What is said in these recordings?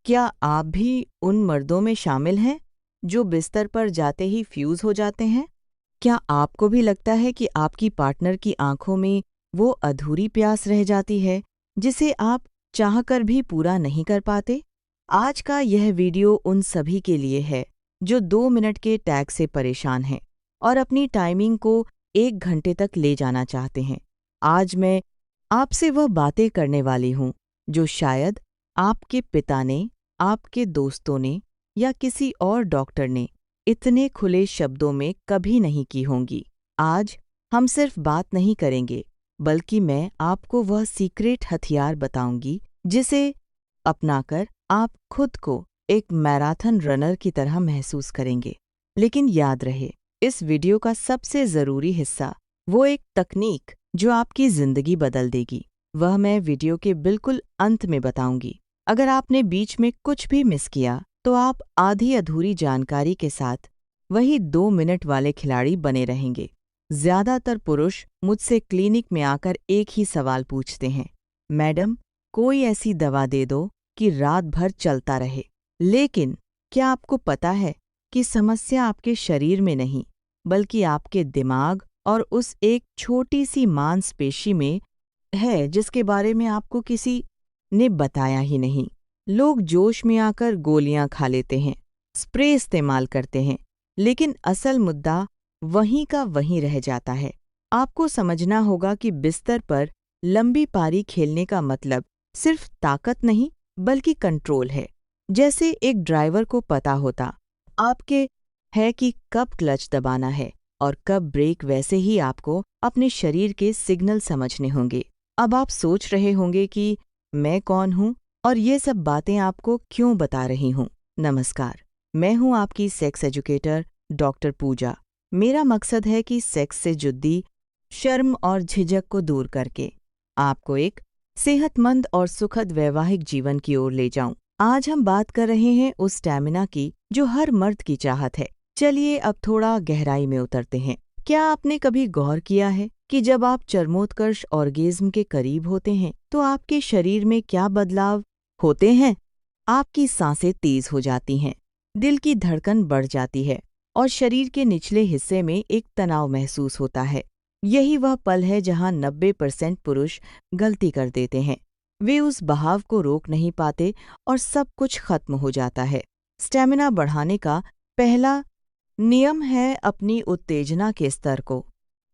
क्या आप भी उन मर्दों में शामिल हैं जो बिस्तर पर जाते ही फ्यूज हो जाते हैं? क्या आपको भी लगता है कि आपकी पार्टनर की आंखों में वो अधूरी प्यास रह जाती है जिसे आप चाहकर भी पूरा नहीं कर पाते? आज का यह वीडियो उन सभी के लिए है जो 2 मिनट के टैग से परेशान हैं और अपनी टाइमिंग को 1 घंटे तक ले जाना चाहते हैं। आज मैं आपसे वह बातें करने वाली हूँ जो शायद आपके पिता ने, आपके दोस्तों ने या किसी और डॉक्टर ने इतने खुले शब्दों में कभी नहीं की होंगी। आज हम सिर्फ बात नहीं करेंगे, बल्कि मैं आपको वह सीक्रेट हथियार बताऊंगी जिसे अपनाकर आप खुद को एक मैराथन रनर की तरह महसूस करेंगे। लेकिन याद रहे, इस वीडियो का सबसे ज़रूरी हिस्सा वो एक तकनीक जो आपकी ज़िंदगी बदल देगी, वह मैं वीडियो के बिल्कुल अंत में बताऊंगी। अगर आपने बीच में कुछ भी मिस किया तो आप आधी अधूरी जानकारी के साथ वही 2 मिनट वाले खिलाड़ी बने रहेंगे। ज्यादातर पुरुष मुझसे क्लिनिक में आकर एक ही सवाल पूछते हैं, मैडम, कोई ऐसी दवा दे दो कि रात भर चलता रहे। लेकिन क्या आपको पता है कि समस्या आपके शरीर में नहीं, बल्कि आपके दिमाग और उस एक छोटी सी मांसपेशी में है जिसके बारे में आपको किसी ने बताया ही नहीं। लोग जोश में आकर गोलियां खा लेते हैं, स्प्रे इस्तेमाल करते हैं, लेकिन असल मुद्दा वहीं का वहीं रह जाता है। आपको समझना होगा कि बिस्तर पर लंबी पारी खेलने का मतलब सिर्फ ताकत नहीं, बल्कि कंट्रोल है। जैसे एक ड्राइवर को पता होता आपके है कि कब क्लच दबाना है और कब ब्रेक, वैसे ही आपको अपने शरीर के सिग्नल समझने होंगे। अब आप सोच रहे होंगे कि मैं कौन हूँ और ये सब बातें आपको क्यों बता रही हूँ। नमस्कार, मैं हूँ आपकी सेक्स एजुकेटर डॉक्टर पूजा। मेरा मकसद है कि सेक्स से जुड़ी शर्म और झिझक को दूर करके आपको एक सेहतमंद और सुखद वैवाहिक जीवन की ओर ले जाऊं। आज हम बात कर रहे हैं उस स्टैमिना की जो हर मर्द की चाहत है। चलिए अब थोड़ा गहराई में उतरते हैं। क्या आपने कभी गौर किया है कि जब आप चरमोत्कर्ष ऑर्गेज्म के करीब होते हैं तो आपके शरीर में क्या बदलाव होते हैं? आपकी सांसें तेज हो जाती हैं, दिल की धड़कन बढ़ जाती है और शरीर के निचले हिस्से में एक तनाव महसूस होता है। यही वह पल है जहां 90% पुरुष गलती कर देते हैं। वे उस बहाव को रोक नहीं पाते और सब कुछ खत्म हो जाता है। स्टेमिना बढ़ाने का पहला नियम है अपनी उत्तेजना के स्तर को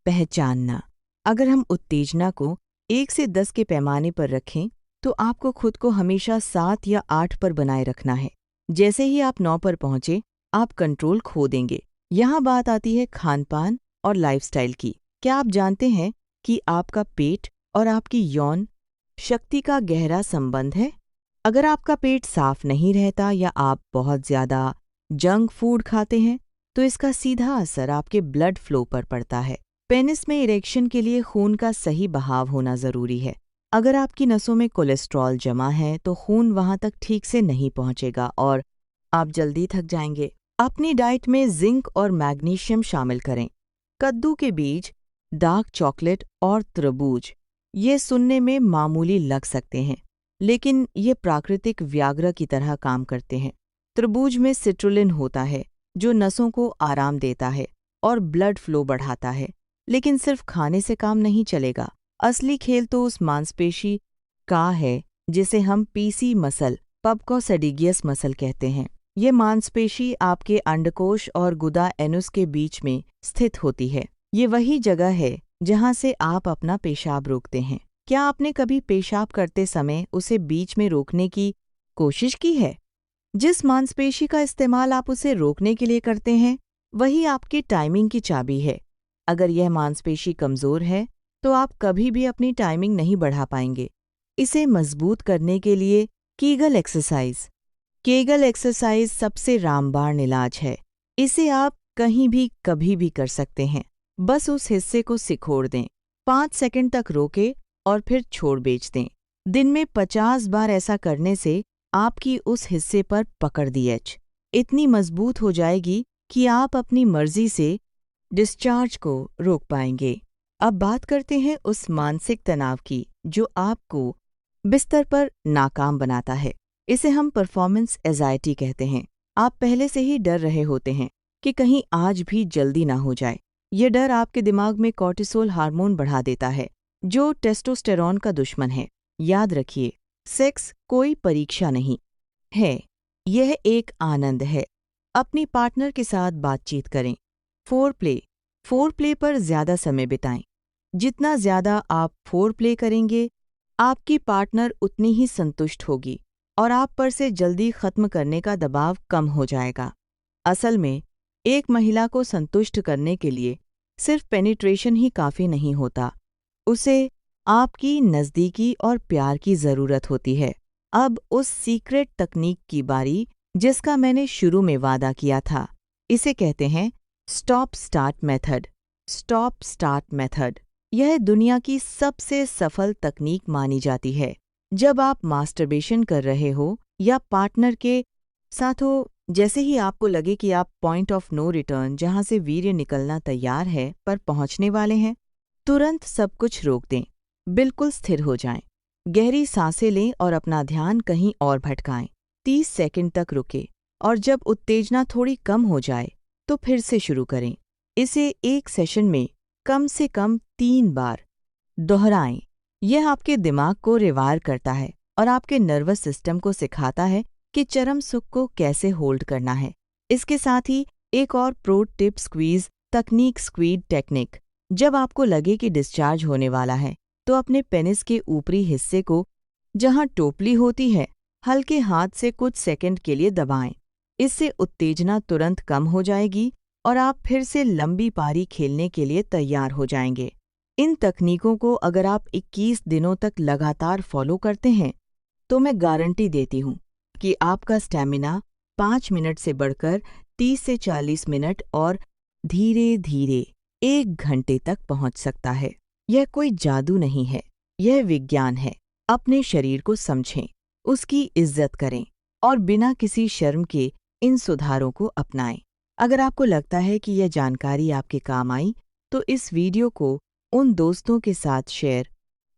पहचानना। अगर हम उत्तेजना को 1 से 10 के पैमाने पर रखें तो आपको खुद को हमेशा 7 या 8 पर बनाए रखना है। जैसे ही आप 9 पर पहुंचे, आप कंट्रोल खो देंगे। यहाँ बात आती है खान-पान और लाइफस्टाइल की। क्या आप जानते हैं कि आपका पेट और आपकी यौन शक्ति का गहरा संबंध है? अगर आपका पेट साफ नहीं रहता या आप बहुत ज़्यादा जंक फूड खाते हैं, तो इसका सीधा असर आपके ब्लड फ्लो पर पड़ता है। पेनिस में इरेक्शन के लिए खून का सही बहाव होना ज़रूरी है। अगर आपकी नसों में कोलेस्ट्रॉल जमा है तो खून वहाँ तक ठीक से नहीं पहुँचेगा और आप जल्दी थक जाएंगे। अपनी डाइट में जिंक और मैग्नीशियम शामिल करें। कद्दू के बीज, डार्क चॉकलेट और तरबूज, ये सुनने में मामूली लग सकते हैं, लेकिन ये प्राकृतिक व्याग्रा की तरह काम करते हैं। तरबूज में सिट्रुलिन होता है जो नसों को आराम देता है और ब्लड फ्लो बढ़ाता है। लेकिन सिर्फ खाने से काम नहीं चलेगा। असली खेल तो उस मांसपेशी का है जिसे हम पीसी मसल, पबकोसेडिगियस मसल कहते हैं। ये मांसपेशी आपके अंडकोश और गुदा एनुस के बीच में स्थित होती है। ये वही जगह है जहाँ से आप अपना पेशाब रोकते हैं। क्या आपने कभी पेशाब करते समय उसे बीच में रोकने की कोशिश की है? जिस मांसपेशी का इस्तेमाल आप उसे रोकने के लिए करते हैं, वही आपकी टाइमिंग की चाबी है। अगर यह मांसपेशी कमज़ोर है, तो आप कभी भी अपनी टाइमिंग नहीं बढ़ा पाएंगे। इसे मजबूत करने के लिए कीगल एक्सरसाइज सबसे रामबाण इलाज है। इसे आप कहीं भी कभी भी कर सकते हैं। बस उस हिस्से को सिकोड़ दें, 5 सेकंड तक रोकें और फिर छोड़ बेच दें। दिन में 50 बार ऐसा करने से आपकी उस हिस्से पर पकड़ इतनी मजबूत हो जाएगी कि आप अपनी मर्जी से डिस्चार्ज को रोक पाएंगे। अब बात करते हैं उस मानसिक तनाव की जो आपको बिस्तर पर नाकाम बनाता है। इसे हम परफॉर्मेंस एजाइटी कहते हैं। आप पहले से ही डर रहे होते हैं कि कहीं आज भी जल्दी ना हो जाए। ये डर आपके दिमाग में कॉर्टिसोल हार्मोन बढ़ा देता है, जो टेस्टोस्टेरॉन का दुश्मन है। याद रखिए, सेक्स कोई परीक्षा नहीं है, यह एक आनंद है। अपनी पार्टनर के साथ बातचीत करें। फोर प्ले पर ज़्यादा समय बिताएं। जितना ज़्यादा आप फोर प्ले करेंगे, आपकी पार्टनर उतनी ही संतुष्ट होगी और आप पर से जल्दी खत्म करने का दबाव कम हो जाएगा। असल में एक महिला को संतुष्ट करने के लिए सिर्फ पेनिट्रेशन ही काफ़ी नहीं होता, उसे आपकी नज़दीकी और प्यार की ज़रूरत होती है। अब उस सीक्रेट तकनीक की बारी जिसका मैंने शुरू में वादा किया था। इसे कहते हैं stop start method. Stop start method यह दुनिया की सबसे सफल तकनीक मानी जाती है। जब आप मास्टरबेशन कर रहे हो या पार्टनर के साथ हो, जैसे ही आपको लगे कि आप पॉइंट ऑफ नो रिटर्न, जहां से वीर्य निकलना तैयार है, पर पहुंचने वाले हैं, तुरंत सब कुछ रोक दें। बिल्कुल स्थिर हो जाएं, गहरी सांसें लें और अपना ध्यान कहीं और भटकाएं। 30 सेकंड तक रुकें और जब उत्तेजना थोड़ी कम हो जाए तो फिर से शुरू करें। इसे एक सेशन में कम से कम 3 बार दोहराएं। यह आपके दिमाग को रिवायर करता है और आपके नर्वस सिस्टम को सिखाता है कि चरम सुख को कैसे होल्ड करना है। इसके साथ ही एक और प्रो टिप, स्क्वीज तकनीक, स्क्वीड टेक्निक। जब आपको लगे कि डिस्चार्ज होने वाला है, तो अपने पेनिस के ऊपरी हिस्से को, जहां टोपली होती है, हल्के हाथ से कुछ सेकंड के लिए दबाएं। इससे उत्तेजना तुरंत कम हो जाएगी और आप फिर से लंबी पारी खेलने के लिए तैयार हो जाएंगे। इन तकनीकों को अगर आप 21 दिनों तक लगातार फॉलो करते हैं, तो मैं गारंटी देती हूँ कि आपका स्टैमिना 5 मिनट से बढ़कर 30 से 40 मिनट और धीरे धीरे 1 घंटे तक पहुँच सकता है। यह कोई जादू नहीं है, यह विज्ञान है। अपने शरीर को समझें, उसकी इज्जत करें और बिना किसी शर्म के इन सुधारों को अपनाएं। अगर आपको लगता है कि यह जानकारी आपके काम आई, तो इस वीडियो को उन दोस्तों के साथ शेयर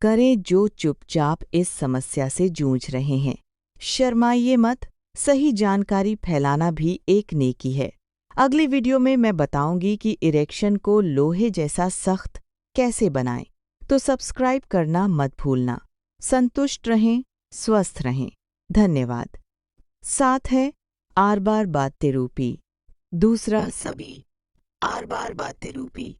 करें जो चुपचाप इस समस्या से जूझ रहे हैं। शर्माइए मत, सही जानकारी फैलाना भी एक नेकी है। अगली वीडियो में मैं बताऊंगी कि इरेक्शन को लोहे जैसा सख्त कैसे बनाएं। तो सब्सक्राइब करना मत भूलना। संतुष्ट रहें, स्वस्थ रहें। धन्यवाद। साथ है आर बार बातें रूपी, दूसरा सभी आर बार बातें रूपी।